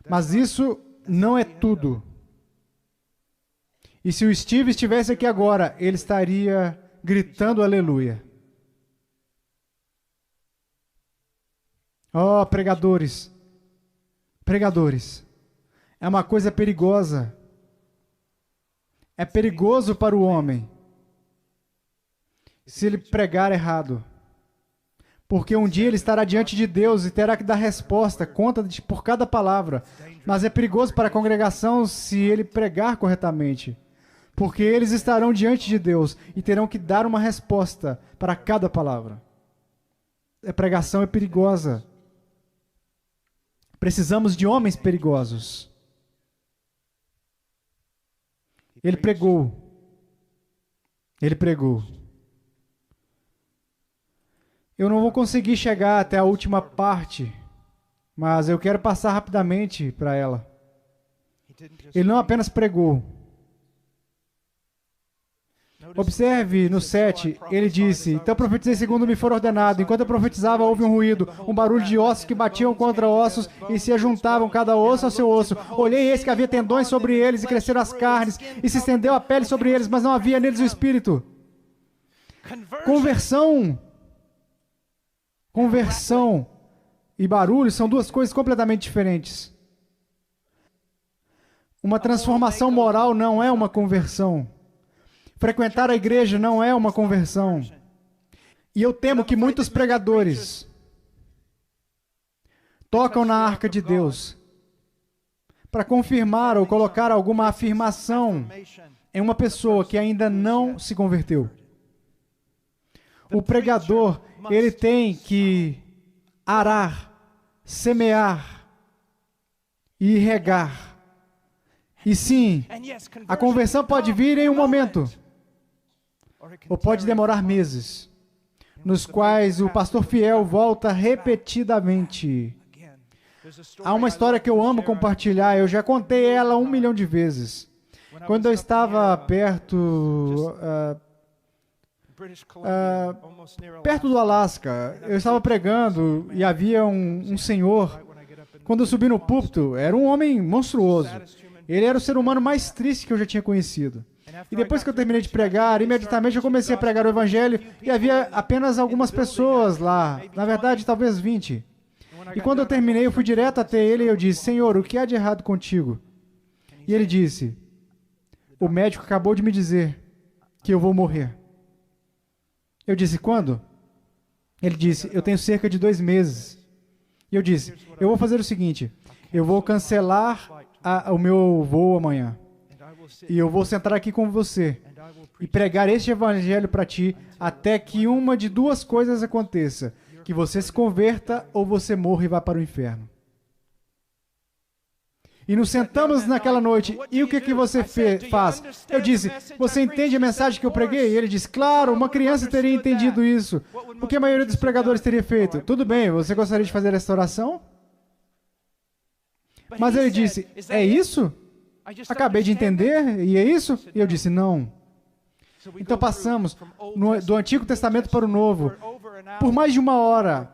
Mas isso não é tudo. E se o Steve estivesse aqui agora, ele estaria gritando aleluia. Oh, pregadores, pregadores, é uma coisa perigosa. É perigoso para o homem se ele pregar errado. Porque um dia ele estará diante de Deus e terá que dar resposta, conta por cada palavra. Mas é perigoso para a congregação se ele pregar corretamente. Porque eles estarão diante de Deus e terão que dar uma resposta para cada palavra. A pregação é perigosa. Precisamos de homens perigosos. Ele pregou. Ele pregou. Eu não vou conseguir chegar até a última parte, mas eu quero passar rapidamente para ela. Ele não apenas pregou. Observe no 7, ele disse: então profetizei segundo me for ordenado. Enquanto eu profetizava, houve um ruído, um barulho de ossos que batiam contra ossos e se ajuntavam cada osso ao seu osso. Olhei e eis que havia tendões sobre eles e cresceram as carnes e se estendeu a pele sobre eles, mas não havia neles o espírito. Conversão e barulho são duas coisas completamente diferentes. Uma transformação moral não é uma conversão. Frequentar a igreja não é uma conversão. E eu temo que muitos pregadores tocam na arca de Deus para confirmar ou colocar alguma afirmação em uma pessoa que ainda não se converteu. O pregador, ele tem que arar, semear e regar. E sim, a conversão pode vir em um momento, ou pode demorar meses, nos quais o pastor fiel volta repetidamente. Há uma história que eu amo compartilhar, eu já contei ela 1 milhão de vezes. Quando eu estava perto do Alasca, eu estava pregando e havia um senhor. Quando eu subi no púlpito, era um homem monstruoso. Ele era o ser humano mais triste que eu já tinha conhecido. E depois que eu terminei de pregar, imediatamente eu comecei a pregar o evangelho e havia apenas algumas pessoas lá. Na verdade, talvez 20. E quando eu terminei, eu fui direto até ele e eu disse: Senhor, o que há de errado contigo? E ele disse: o médico acabou de me dizer que eu vou morrer. Eu disse: quando? Ele disse: eu tenho cerca de 2 meses. E eu disse: eu vou fazer o seguinte, eu vou cancelar o meu voo amanhã. E eu vou sentar aqui com você e pregar este evangelho para ti até que uma de 2 coisas aconteça: que você se converta ou você morra e vá para o inferno. E nos sentamos naquela noite, e o que você faz? Eu disse: você entende a mensagem que eu preguei? E ele disse: claro, uma criança teria entendido isso. O que a maioria dos pregadores teria feito? Tudo bem, você gostaria de fazer esta oração? Mas ele disse: é isso? Acabei de entender, e é isso? E eu disse: não. Então passamos do Antigo Testamento para o Novo, por mais de 1 hora,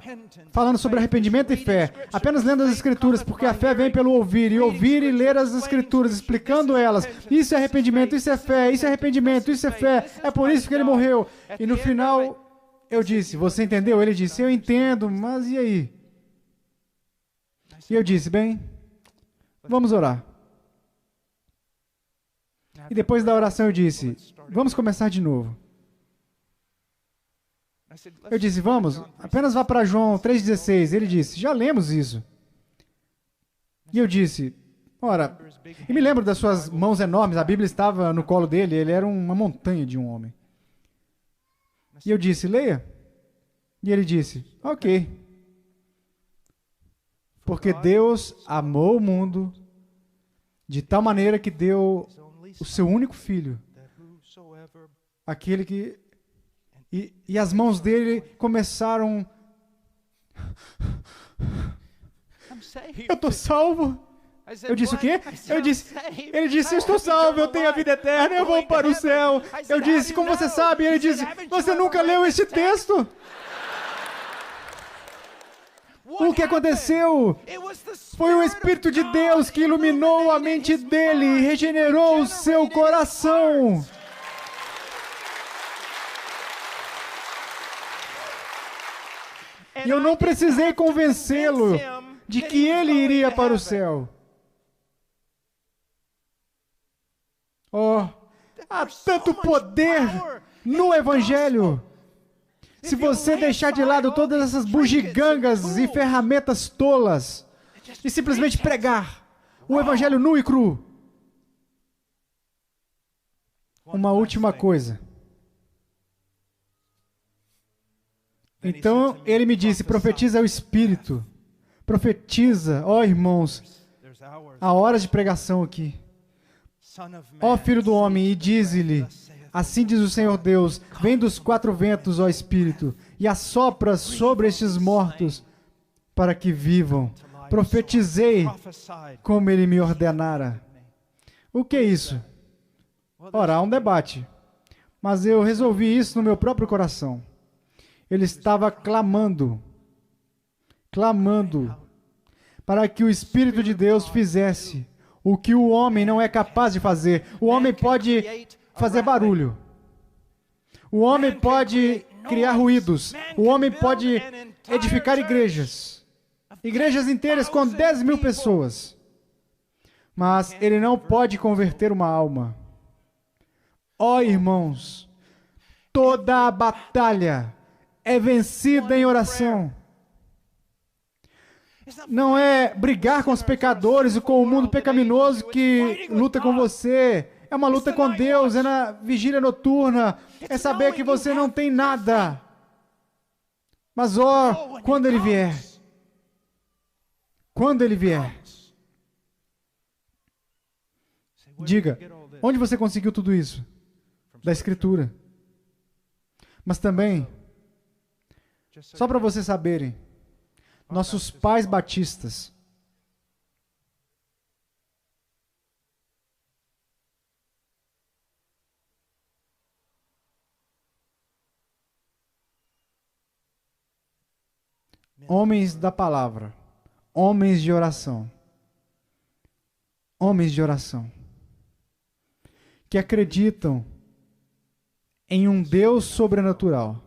falando sobre arrependimento e fé, apenas lendo as Escrituras, porque a fé vem pelo ouvir e ler as Escrituras, explicando elas. Isso é arrependimento, isso é fé, isso é arrependimento, isso é fé, é por isso que ele morreu. E no final, eu disse: você entendeu? Ele disse: eu entendo, mas e aí? E eu disse: bem, vamos orar. E depois da oração eu disse, vamos começar de novo. Eu disse, vamos, apenas vá para João 3,16. Ele disse, já lemos isso. E eu disse, ora, e me lembro das suas mãos enormes, a Bíblia estava no colo dele, ele era uma montanha de um homem. E eu disse, leia. E ele disse, ok. Porque Deus amou o mundo de tal maneira que deu o seu único filho. Aquele que... E as mãos dele começaram... Eu estou salvo. Eu disse o quê? Ele disse, eu estou salvo, eu tenho a vida eterna, eu vou para o céu. Eu disse, como você sabe? Ele disse, você nunca leu esse texto? O que aconteceu? Foi o Espírito de Deus que iluminou a mente dele e regenerou o seu coração. E eu não precisei convencê-lo de que ele iria para o céu. Oh, há tanto poder no Evangelho. Se você deixar de lado todas essas bugigangas e ferramentas tolas e simplesmente pregar o Evangelho nu e cru. Uma última coisa. Então ele me disse, profetiza o Espírito. Profetiza, ó irmãos, há horas de pregação aqui. Ó filho do homem, e dize-lhe, assim diz o Senhor Deus, vem dos quatro ventos, ó Espírito, e assopra sobre estes mortos, para que vivam. Profetizei como ele me ordenara. O que é isso? Ora, há um debate. Mas eu resolvi isso no meu próprio coração. Ele estava clamando para que o Espírito de Deus fizesse o que o homem não é capaz de fazer. O homem pode fazer barulho. O homem pode criar ruídos. O homem pode edificar igrejas. Igrejas inteiras com 10.000 pessoas. Mas ele não pode converter uma alma. Ó irmãos, toda a batalha é vencida em oração. Não é brigar com os pecadores e com o mundo pecaminoso que luta com você. É uma luta com Deus, é na vigília noturna. É saber que você não tem nada. Mas ó, quando Ele vier. Quando Ele vier. Diga, onde você conseguiu tudo isso? Da Escritura. Mas também, só para vocês saberem, nossos pais batistas, homens da palavra, homens de oração, que acreditam em um Deus sobrenatural,